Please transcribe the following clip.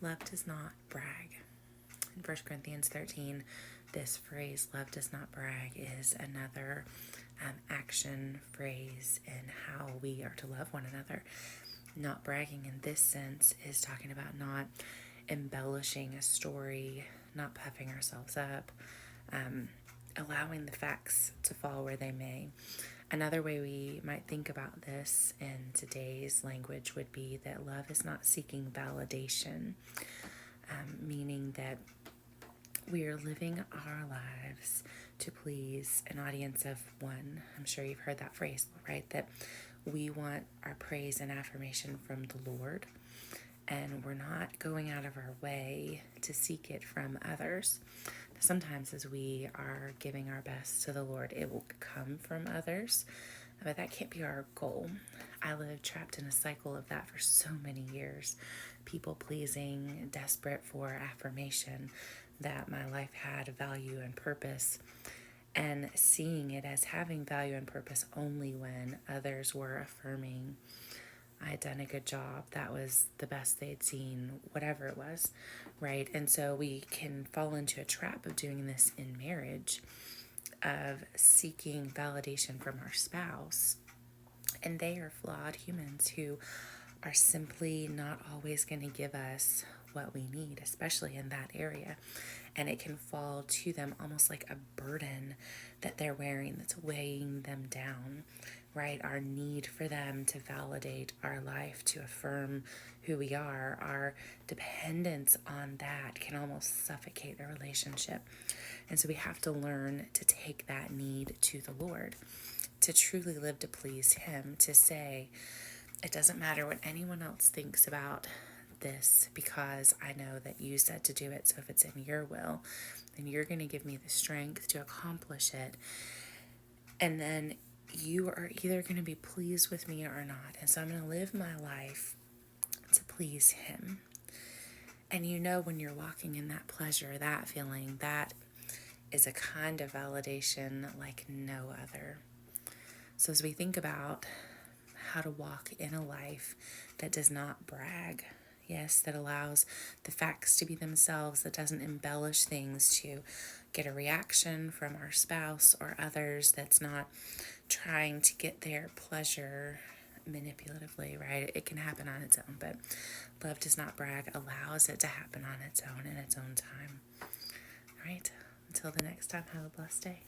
Love does not brag. In 1 Corinthians 13, this phrase, love does not brag, is another action phrase in how we are to love one another. Not bragging in this sense is talking about not embellishing a story, not puffing ourselves up, allowing the facts to fall where they may. Another way we might think about this in today's language would be that love is not seeking validation, meaning that we are living our lives to please an audience of one. I'm sure you've heard that phrase, right? That we want our praise and affirmation from the Lord, and we're not going out of our way to seek it from others. Sometimes as we are giving our best to the Lord, it will come from others, but that can't be our goal. I lived trapped in a cycle of that for so many years, people pleasing, desperate for affirmation that my life had value and purpose, and seeing it as having value and purpose only when others were affirming I had done a good job, that was the best they'd seen, whatever it was, right? And so we can fall into a trap of doing this in marriage, of seeking validation from our spouse. And they are flawed humans who are simply not always going to give us what we need, especially in that area. And it can fall to them almost like a burden that they're wearing that's weighing them down, right? Our need for them to validate our life, to affirm who we are, our dependence on that can almost suffocate a relationship. And so we have to learn to take that need to the Lord, to truly live to please Him, to say, it doesn't matter what anyone else thinks about this because I know that you said to do it. So if it's in your will, then you're going to give me the strength to accomplish it. And then you are either going to be pleased with me or not. And so I'm going to live my life to please Him. And you know, when you're walking in that pleasure, that feeling, that is a kind of validation like no other. So as we think about how to walk in a life that does not brag, yes, that allows the facts to be themselves, that doesn't embellish things to get a reaction from our spouse or others, that's not trying to get their pleasure manipulatively, right? It can happen on its own, but love does not brag allows it to happen on its own in its own time. All right, until the next time, have a blessed day.